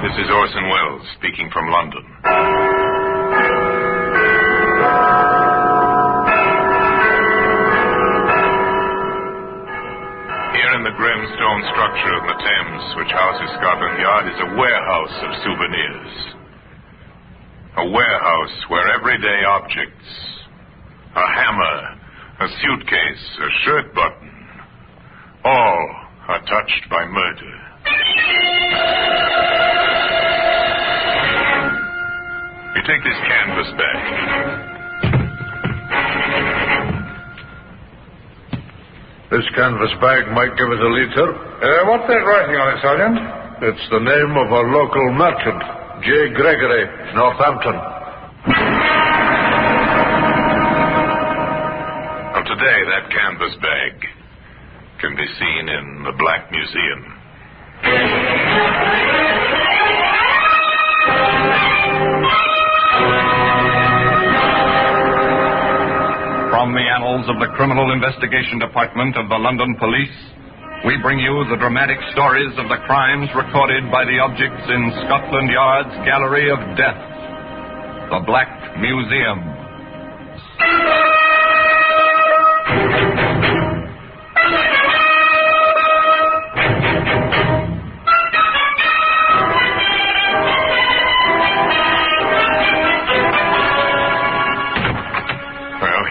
This is Orson Welles speaking from London. Here in the grim stone structure of the Thames, which houses Scotland Yard, is a warehouse of souvenirs. A warehouse where everyday objects, a hammer, a suitcase, a shirt button, all are touched by murder. You take this canvas bag. This canvas bag might give us a lead, sir. What's that writing on it, Sergeant? It's the name of a local merchant, J. Gregory, Northampton. Well, today that canvas bag can be seen in the Black Museum. From the annals of the Criminal Investigation Department of the London Police, we bring you the dramatic stories of the crimes recorded by the objects in Scotland Yard's Gallery of Death, the Black Museum.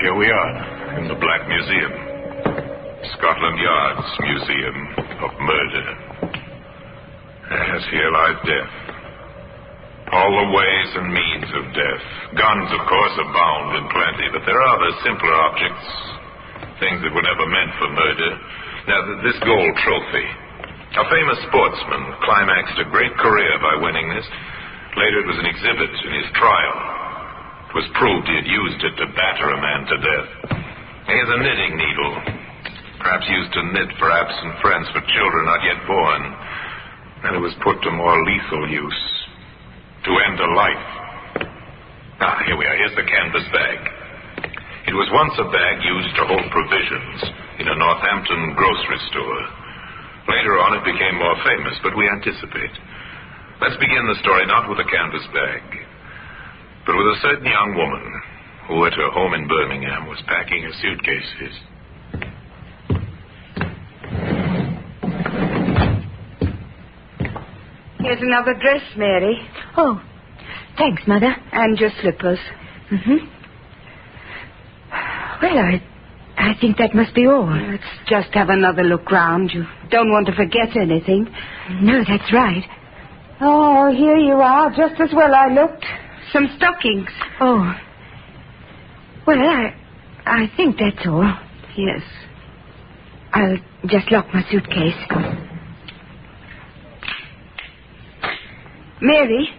Here we are, in the Black Museum. Scotland Yard's Museum of Murder. Yes, here lies death. All the ways and means of death. Guns, of course, abound in plenty, but there are other simpler objects, things that were never meant for murder. Now, this gold trophy. A famous sportsman climaxed a great career by winning this. Later, it was an exhibit in his trial. It was proved he had used it to batter a man to death. Here's a knitting needle, perhaps used to knit for absent friends, for children not yet born. And it was put to more lethal use, to end a life. Here we are. Here's the canvas bag. It was once a bag used to hold provisions in a Northampton grocery store. Later on, it became more famous, but we anticipate. Let's begin the story not with a canvas bag, but with a certain young woman who at her home in Birmingham was packing her suitcases. Here's another dress, Mary. Oh, thanks, Mother. And your slippers. Mm-hmm. Well, I think that must be all. Let's just have another look round. You don't want to forget anything. No, that's right. Oh, here you are, just as well I looked. Some stockings. Oh. Well, I think that's all. Yes. I'll just lock my suitcase. Mary?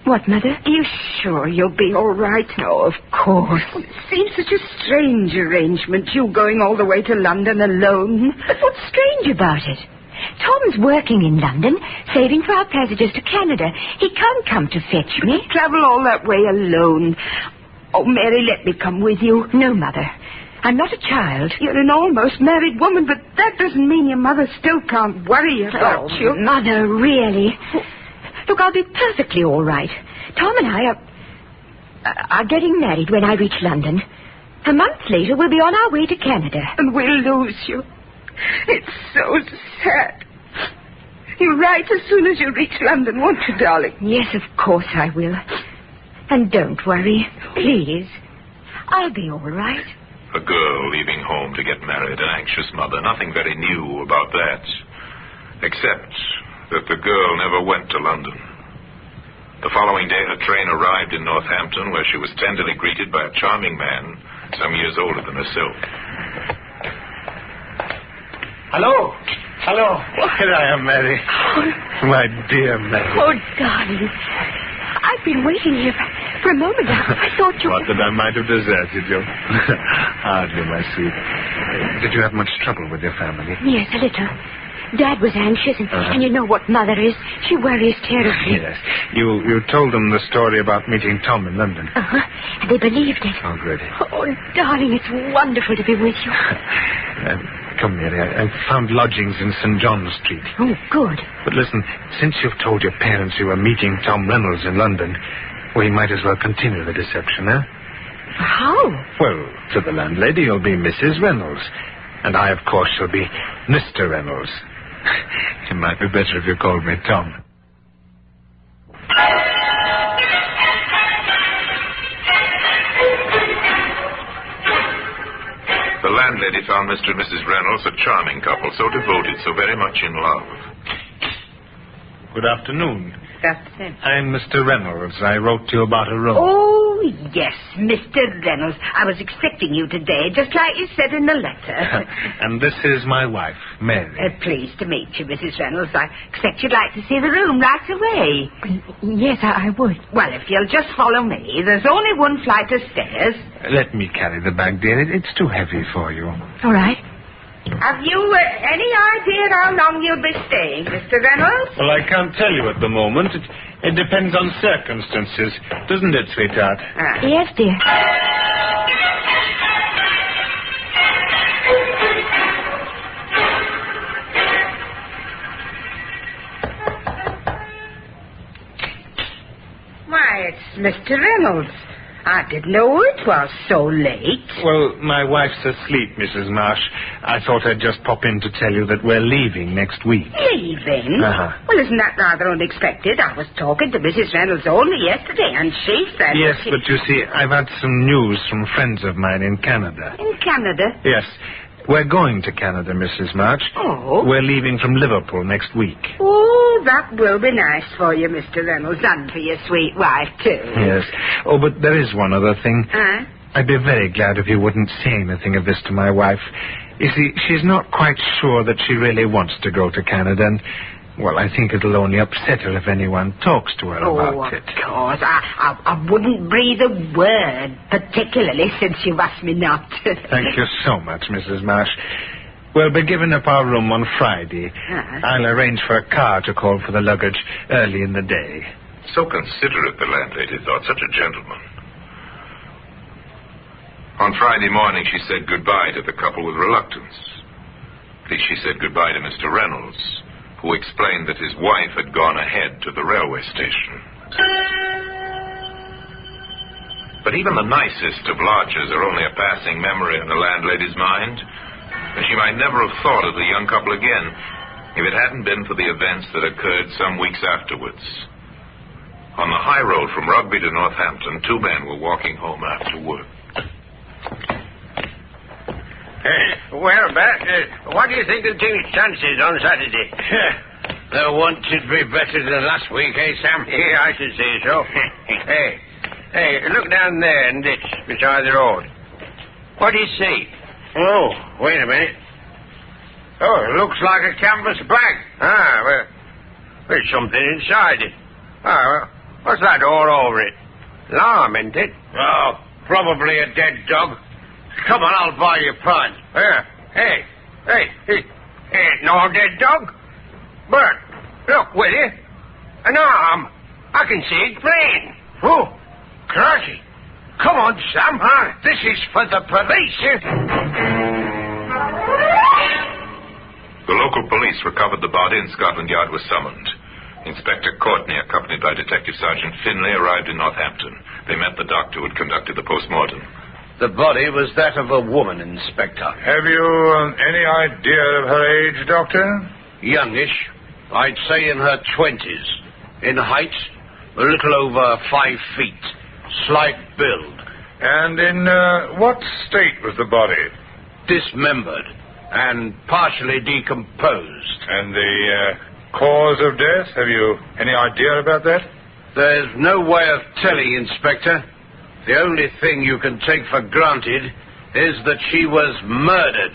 What, Mother? Are you sure you'll be all right? Oh, of course. It seems such a strange arrangement, you going all the way to London alone. But what's strange about it? Tom's working in London, saving for our passages to Canada. He can't come to fetch me. Travel all that way alone. Oh, Mary, let me come with you. No, Mother. I'm not a child. You're an almost married woman, but that doesn't mean your mother still can't worry about you. Mother, really. Look, I'll be perfectly all right. Tom and I are getting married when I reach London. A month later, we'll be on our way to Canada. And we'll lose you. It's so sad. You'll write as soon as you reach London, won't you, darling? Yes, of course I will. And don't worry, please. I'll be all right. A girl leaving home to get married, an anxious mother. Nothing very new about that. Except that the girl never went to London. The following day, her train arrived in Northampton, where she was tenderly greeted by a charming man some years older than herself. Hello. Hello. Here I am, Mary. My dear Mary. Oh, darling. I've been waiting here for a moment. I thought you... What, that I might have deserted you? Hardly, my sweet. Did you have much trouble with your family? Yes, a little. Dad was anxious, and you know what Mother is. She worries terribly. Yes. You told them the story about meeting Tom in London. Uh-huh. And they believed it. Oh, good. Oh, darling, it's wonderful to be with you. Come, Mary, I found lodgings in St. John's Street. Oh, good. But listen, since you've told your parents you were meeting Tom Reynolds in London, we might as well continue the deception, eh? How? Well, to the landlady, you'll be Mrs. Reynolds. And I, of course, shall be Mr. Reynolds. It might be better if you called me Tom. The landlady found Mr. and Mrs. Reynolds a charming couple, so devoted, so very much in love. Good afternoon. That's it. I'm Mr. Reynolds. I wrote to you about a room. Oh, yes, Mr. Reynolds. I was expecting you today, just like you said in the letter. And this is my wife, Mary. Pleased to meet you, Mrs. Reynolds. I expect you'd like to see the room right away. Yes, I would. Well, if you'll just follow me. There's only one flight of stairs. Let me carry the bag, dear. It's too heavy for you. All right. Have you any idea how long you'll be staying, Mr. Reynolds? Well, I can't tell you at the moment. It depends on circumstances, doesn't it, sweetheart? Yes, dear. Why, it's Mr. Reynolds. I didn't know it was so late. Well, my wife's asleep, Mrs. Marsh. I thought I'd just pop in to tell you that we're leaving next week. Leaving? Uh-huh. Well, isn't that rather unexpected? I was talking to Mrs. Reynolds only yesterday, and she said... Yes, but you see, I've had some news from friends of mine in Canada. In Canada? Yes. We're going to Canada, Mrs. March. Oh? We're leaving from Liverpool next week. Oh, that will be nice for you, Mr. Reynolds, and for your sweet wife, too. Yes. Oh, but there is one other thing. Huh? I'd be very glad if you wouldn't say anything of this to my wife. You see, she's not quite sure that she really wants to go to Canada, and, well, I think it'll only upset her if anyone talks to her about it. Of course. I wouldn't breathe a word, particularly since you asked me not to. Thank you so much, Mrs. Marsh. We'll be giving up our room on Friday. I'll arrange for a car to call for the luggage early in the day. So considerate, the landlady thought. Such a gentleman. On Friday morning, she said goodbye to the couple with reluctance. At least she said goodbye to Mr. Reynolds, who explained that his wife had gone ahead to the railway station. But even the nicest of lodgers are only a passing memory in the landlady's mind, and she might never have thought of the young couple again if it hadn't been for the events that occurred some weeks afterwards. On the high road from Rugby to Northampton, two men were walking home after work. Well, Bat, what do you think of Jim's chances on Saturday? The one should be better than last week, eh, Sam? Yeah, I should say so. Hey, look down there in the ditch beside the road. What do you see? Oh, wait a minute. Oh, it looks like a canvas bag. Well, there's something inside it. Well, what's that all over it? Lime, isn't it? Oh, probably a dead dog. Come on, I'll buy you a prize. Hey, ain't no dead dog. But, look, will you? An arm. I can see it plain. Oh, crikey. Come on, Sam. This is for the police. The local police recovered the body and Scotland Yard was summoned. Inspector Courtney, accompanied by Detective Sergeant Finlay, arrived in Northampton. They met the doctor who had conducted the post-mortem. The body was that of a woman, Inspector. Have you any idea of her age, Doctor? Youngish. I'd say in her 20s. In height, a little over 5 feet. Slight build. And in what state was the body? Dismembered and partially decomposed. And the cause of death? Have you any idea about that? There's no way of telling, Inspector. The only thing you can take for granted is that she was murdered.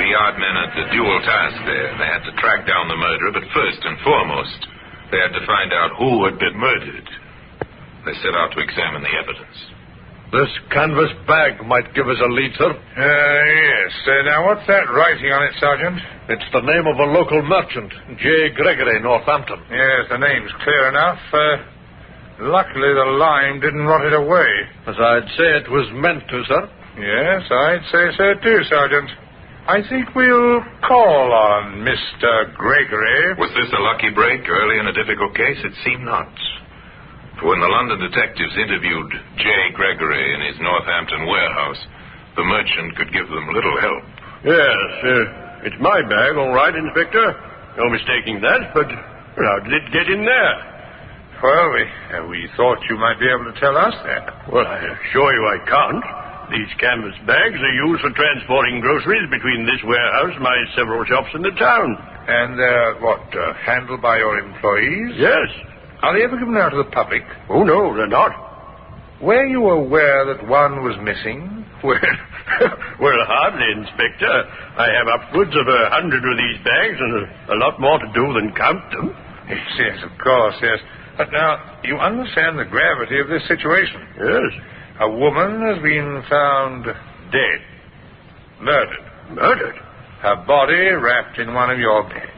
The yardmen had a dual task there. They had to track down the murderer, but first and foremost, they had to find out who had been murdered. They set out to examine the evidence. This canvas bag might give us a lead, sir. Yes. Now, what's that writing on it, Sergeant? It's the name of a local merchant, J. Gregory, Northampton. Yes, the name's clear enough. Luckily, the lime didn't rot it away. As I'd say it was meant to, sir. Yes, I'd say so too, Sergeant. I think we'll call on Mr. Gregory. Was this a lucky break early in a difficult case? It seemed not. For when the London detectives interviewed J. Gregory in his Northampton warehouse, the merchant could give them little help. Yes, it's my bag, all right, Inspector. No mistaking that, but how did it get in there? Well, we thought you might be able to tell us that. Well, I assure you I can't. These canvas bags are used for transporting groceries between this warehouse and my several shops in the town. And they're, handled by your employees? Yes. Are they ever given out to the public? Oh, no, they're not. Were you aware that one was missing? Well, hardly, Inspector. I have upwards of 100 of these bags and a lot more to do than count them. Yes, of course, yes. But now, you understand the gravity of this situation. Yes. A woman has been found dead. Murdered. Murdered? Her body wrapped in one of your bags.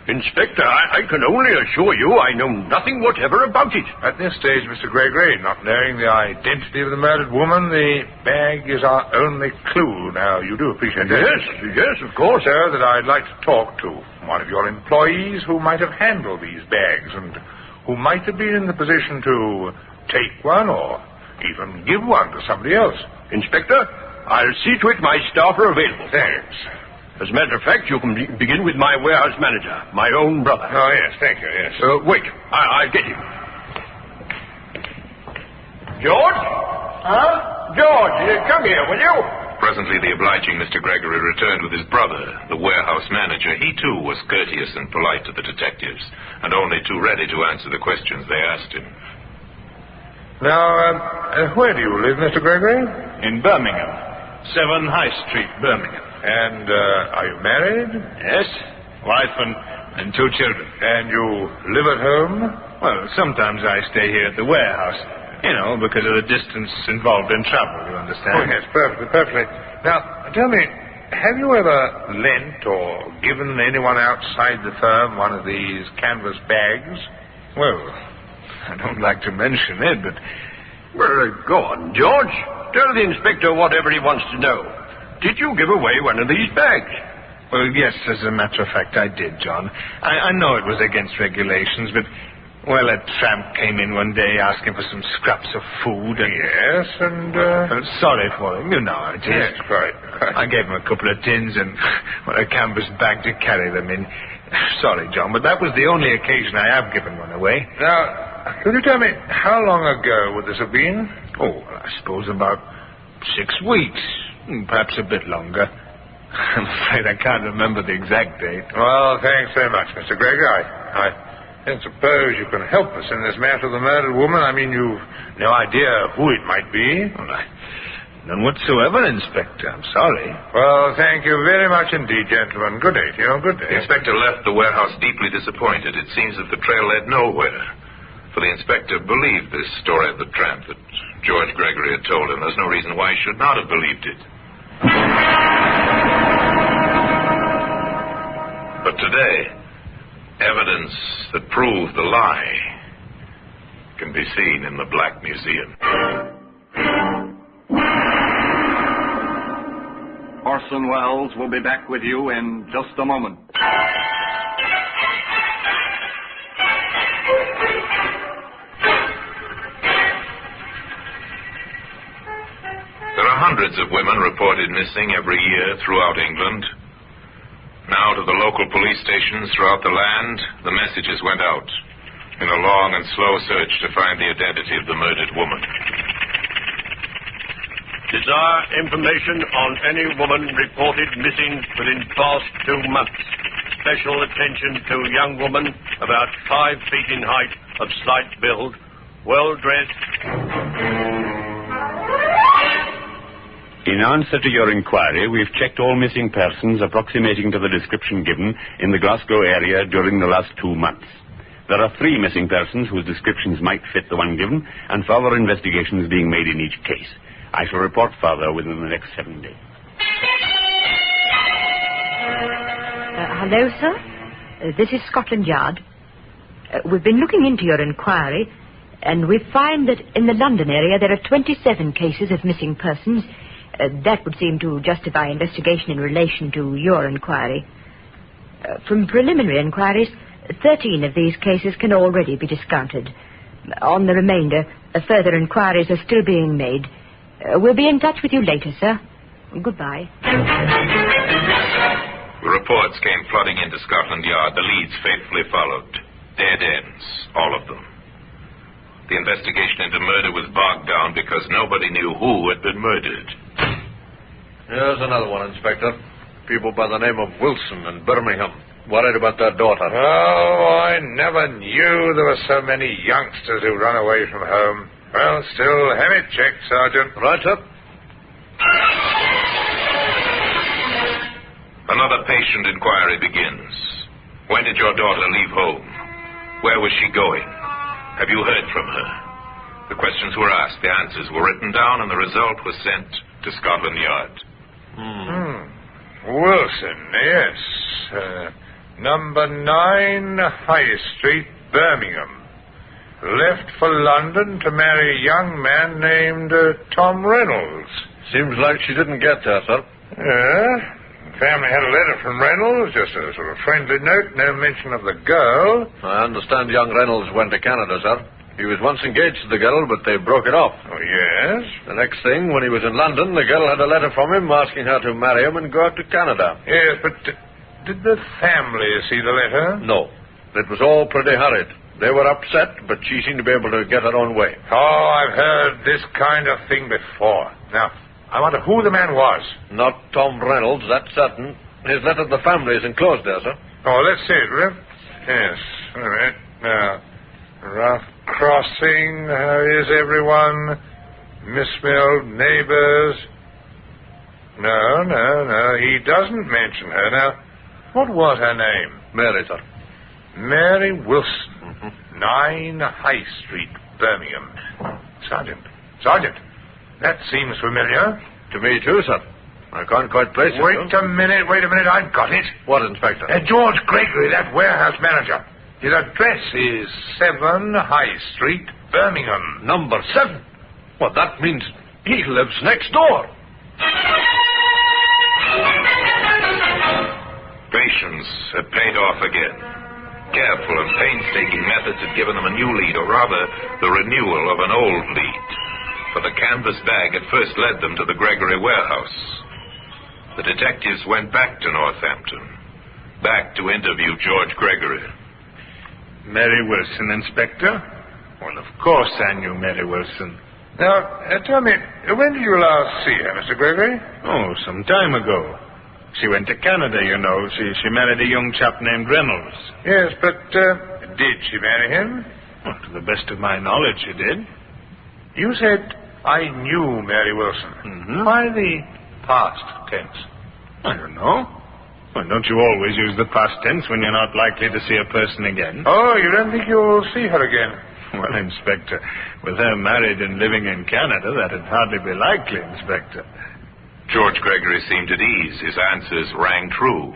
Inspector, I can only assure you I know nothing whatever about it. At this stage, Mr. Gregory, not knowing the identity of the murdered woman, the bag is our only clue. Now, you do appreciate that? Yes, of course. Sir, that I'd like to talk to one of your employees who might have handled these bags and who might have been in the position to take one or even give one to somebody else. Inspector, I'll see to it my staff are available. Thanks. As a matter of fact, you can begin with my warehouse manager, my own brother. Oh, yes, thank you, yes. Wait, I'll get him. George? Huh? George, come here, will you? Presently, the obliging Mr. Gregory returned with his brother, the warehouse manager. He, too, was courteous and polite to the detectives, and only too ready to answer the questions they asked him. Now, where do you live, Mr. Gregory? In Birmingham. 7 High Street, Birmingham. And, are you married? Yes. Wife and 2 children. And you live at home? Well, sometimes I stay here at the warehouse. You know, because of the distance involved in travel, you understand? Oh, yes, perfectly. Now, tell me, have you ever lent or given anyone outside the firm one of these canvas bags? Well, I don't like to mention it, but... Well, go on, George. Tell the inspector whatever he wants to know. Did you give away one of these bags? Well, yes, as a matter of fact, I did, John. I know it was against regulations, but... Well, a tramp came in one day asking for some scraps of food, and... Yes, and, sorry for him, you know how it is. Yes, quite. I gave him a couple of tins and a canvas bag to carry them in. Sorry, John, but that was the only occasion I have given one away. Now, could you tell me, how long ago would this have been? Oh, well, I suppose about 6 weeks, perhaps a bit longer. I'm afraid I can't remember the exact date. Well, thanks very much, Mr. Gregory. I don't suppose you can help us in this matter of the murdered woman. I mean, you've no idea who it might be. Well, none whatsoever, Inspector. I'm sorry. Well, thank you very much indeed, gentlemen. Good day to you. Good day. The inspector left the warehouse deeply disappointed. It seems that the trail led nowhere. For the inspector believed this story of the tramp that George Gregory had told him. There's no reason why he should not have believed it. But today, evidence that proved the lie can be seen in the Black Museum. Orson Welles will be back with you in just a moment. There are hundreds of women reported missing every year throughout England. Now to the local police stations throughout the land, the messages went out in a long and slow search to find the identity of the murdered woman. Desire information on any woman reported missing within past 2 months. Special attention to young woman about 5 feet in height, of slight build, well dressed. In answer to your inquiry, we've checked all missing persons approximating to the description given in the Glasgow area during the last 2 months. There are 3 missing persons whose descriptions might fit the one given, and further investigations being made in each case. I shall report further within the next 7 days. Hello, sir. This is Scotland Yard. We've been looking into your inquiry, and we find that in the London area there are 27 cases of missing persons, That would seem to justify investigation in relation to your inquiry. From preliminary inquiries, 13 of these cases can already be discounted. On the remainder, further inquiries are still being made. We'll be in touch with you later, sir. Goodbye. The reports came flooding into Scotland Yard. The leads faithfully followed. Dead ends, all of them. The investigation into murder was bogged down because nobody knew who had been murdered. Here's another one, Inspector. People by the name of Wilson in Birmingham. Worried about their daughter. Oh, I never knew there were so many youngsters who run away from home. Well, still, have it checked, Sergeant. Right, sir. Another patient inquiry begins. When did your daughter leave home? Where was she going? Have you heard from her? The questions were asked, the answers were written down, and the result was sent to Scotland Yard. Wilson, yes. Number 9 High Street, Birmingham. Left for London to marry a young man named Tom Reynolds. Seems like she didn't get there, sir. Yeah. Family had a letter from Reynolds, just a sort of friendly note, no mention of the girl. I understand young Reynolds went to Canada, sir. He was once engaged to the girl, but they broke it off. Oh, yes? The next thing, when he was in London, the girl had a letter from him asking her to marry him and go out to Canada. Yes, but did the family see the letter? No. It was all pretty hurried. They were upset, but she seemed to be able to get her own way. Oh, I've heard this kind of thing before. Now, I wonder who the man was. Not Tom Reynolds, that's certain. His letter to the family is enclosed there, sir. Oh, let's see it, Rev. Yes, all right. Now, rough crossing, how is everyone? Misspelled neighbors. No, he doesn't mention her. Now, what was her name? Mary, sir. Mary Wilson, 9 High Street, Birmingham. Sergeant, that seems familiar. To me, too, sir. I can't quite place it. Wait a minute, I've got it. What, Inspector? George Gregory, that warehouse manager. His address is 7 High Street, Birmingham. Number 7? Well, that means he lives next door. Patience had paid off again. Careful and painstaking methods had given them a new lead, or rather, the renewal of an old lead. For the canvas bag had first led them to the Gregory warehouse. The detectives went back to Northampton, back to interview George Gregory. Mary Wilson, Inspector? Well, of course I knew Mary Wilson. Now, tell me, when did you last see her, Mr. Gregory? Oh, some time ago. She went to Canada, you know. She married a young chap named Reynolds. Yes, but did she marry him? Well, to the best of my knowledge, she did. You said, I knew Mary Wilson. Mm-hmm. Why the past tense? I don't know. Well, don't you always use the past tense when you're not likely to see a person again? Oh, you don't think you'll see her again? Well, Inspector, with her married and living in Canada, that'd hardly be likely, Inspector. George Gregory seemed at ease. His answers rang true.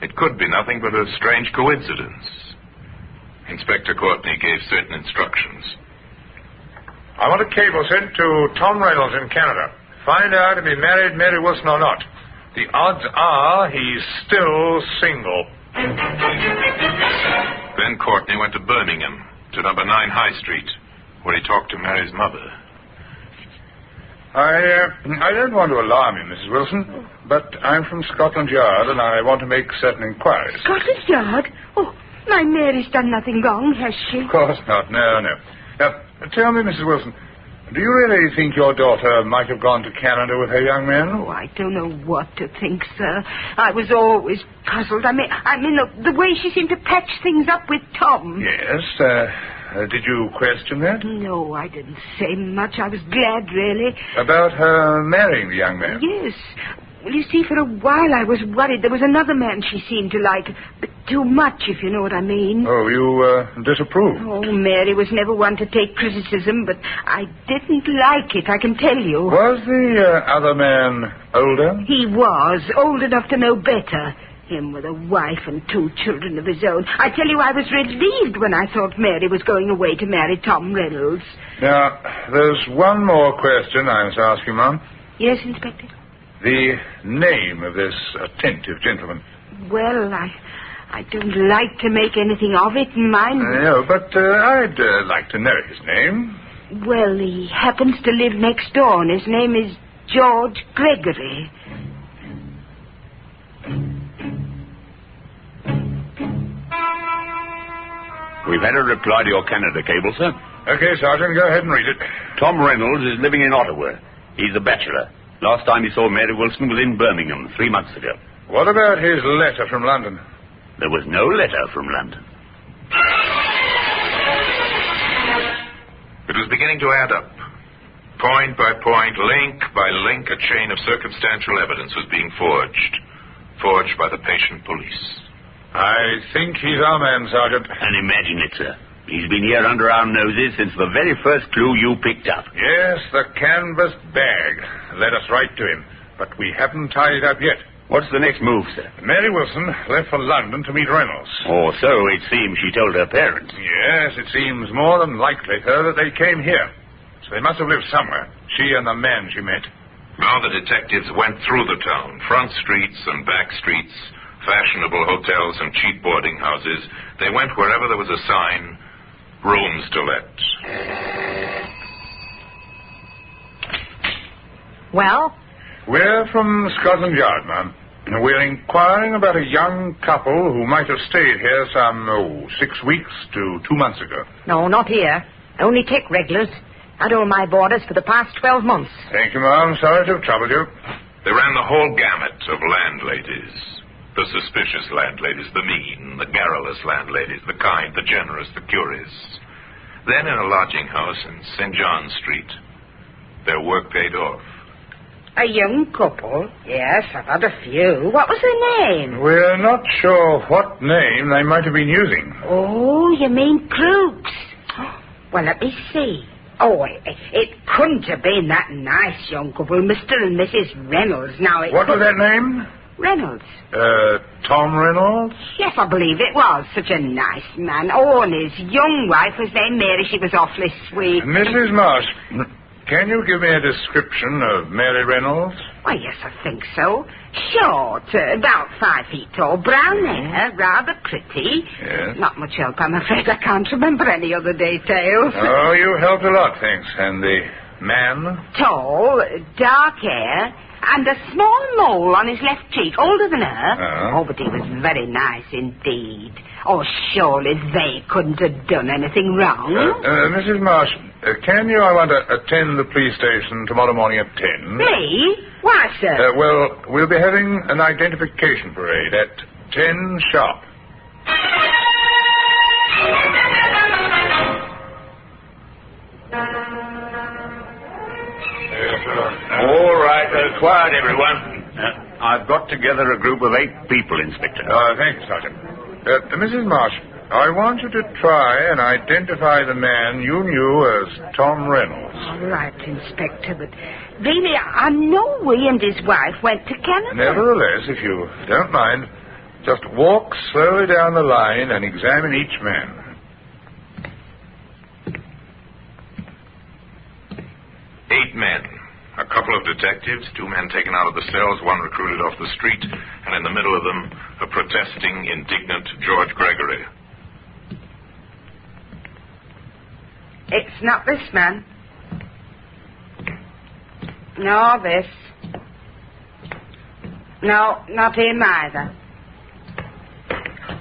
It could be nothing but a strange coincidence. Inspector Courtney gave certain instructions. I want a cable sent to Tom Reynolds in Canada. Find out if he married Mary Wilson or not. The odds are he's still single. Then Courtney went to Birmingham, to number 9 High Street, where he talked to Mary's mother. I don't want to alarm you, Mrs. Wilson, but I'm from Scotland Yard, and I want to make certain inquiries. Scotland Yard? Oh, my Mary's done nothing wrong, has she? Of course not. No. Now, tell me, Mrs. Wilson, do you really think your daughter might have gone to Canada with her young man? Oh, I don't know what to think, sir. I was always puzzled. I mean, the way she seemed to patch things up with Tom. Yes, did you question that? No, I didn't say much. I was glad, really. About her marrying the young man? Yes. Well, you see, for a while I was worried. There was another man she seemed to like, but too much, if you know what I mean. Oh, you disapprove? Oh, Mary was never one to take criticism, but I didn't like it, I can tell you. Was the other man older? He was, old enough to know better. Him with a wife and 2 children of his own. I tell you, I was relieved when I thought Mary was going away to marry Tom Reynolds. Now, there's one more question I must ask you, Mum. Yes, Inspector? The name of this attentive gentleman. Well, I don't like to make anything of it, mind. No, but I'd like to know his name. Well, he happens to live next door, and his name is George Gregory. We've had a reply to your Canada cable, sir. Okay, Sergeant, go ahead and read it. Tom Reynolds is living in Ottawa. He's a bachelor. Last time he saw Mary Wilson was in Birmingham 3 months ago. What about his letter from London? There was no letter from London. It was beginning to add up. Point by point, link by link, a chain of circumstantial evidence was being forged. Forged by the patient police. I think he's our man, Sergeant. And imagine it, sir. He's been here under our noses since the very first clue you picked up. Yes, the canvas bag led us right to him. But we haven't tied it up yet. What's the next move, sir? Mary Wilson left for London to meet Reynolds. Or so it seems she told her parents. Yes, it seems more than likely, sir, that they came here. So they must have lived somewhere, she and the man she met. Now the detectives went through the town, front streets and back streets, fashionable hotels and cheap boarding houses. They went wherever there was a sign, rooms to let. Well? We're from Scotland Yard, ma'am. We're inquiring about a young couple who might have stayed here some, 6 weeks to 2 months ago. No, not here. Only take regulars. Had all my boarders for the past 12 months. Thank you, ma'am. Sorry to have troubled you. They ran the whole gamut of landladies. The suspicious landladies, the mean, the garrulous landladies, the kind, the generous, the curious. Then in a lodging house in St. John Street, their work paid off. A young couple? Yes, I've had a few. What was their name? We're not sure what name they might have been using. Oh, you mean Crooks? Well, let me see. Oh, it couldn't have been that nice young couple, Mr. and Mrs. Reynolds. Now, what was their name? Reynolds. Tom Reynolds? Yes, I believe it was. Such a nice man. Oh, and his young wife was named Mary. She was awfully sweet. Mrs. Marsh, can you give me a description of Mary Reynolds? Why, yes, I think so. Short, about 5 feet tall, brown hair, rather pretty. Yes. Not much help, I'm afraid. I can't remember any other details. Oh, you helped a lot, thanks. And the man? Tall, dark hair, and a small mole on his left cheek, older than her. Oh, but he was very nice indeed. Oh, surely they couldn't have done anything wrong. Mrs. Marsh, can you, I want to attend the police station tomorrow morning at 10? Me? Why, sir? Well, we'll be having an identification parade at 10 sharp. All right, quiet, everyone. I've got together a group of 8 people, Inspector. Thank you, Sergeant. Mrs. Marsh, I want you to try and identify the man you knew as Tom Reynolds. All right, Inspector, but really, I know he and his wife went to Canada. Nevertheless, if you don't mind, just walk slowly down the line and examine each man. Eight men. A couple of detectives, 2 men taken out of the cells, 1 recruited off the street, and in the middle of them, a protesting, indignant George Gregory. It's not this man. Nor this. No, not him either.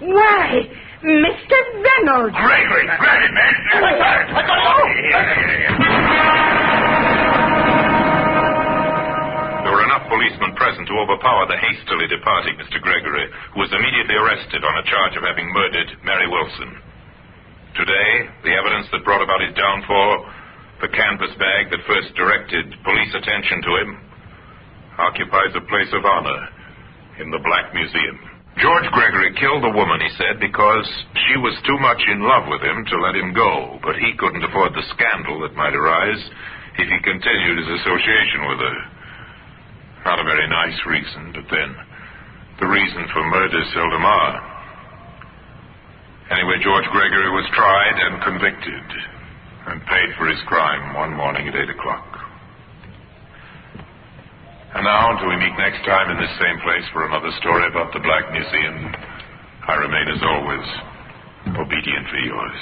Why, Mr. Reynolds! Gregory, grab him, man! There were enough policemen present to overpower the hastily departing Mr. Gregory, who was immediately arrested on a charge of having murdered Mary Wilson. Today, the evidence that brought about his downfall, the canvas bag that first directed police attention to him, occupies a place of honor in the Black Museum. George Gregory killed the woman, he said, because she was too much in love with him to let him go, but he couldn't afford the scandal that might arise if he continued his association with her. Not a very nice reason, but then the reason for murder seldom are. Anyway, George Gregory was tried and convicted and paid for his crime one morning at 8 o'clock. And now, until we meet next time in this same place for another story about the Black Museum, I remain, as always, obediently yours.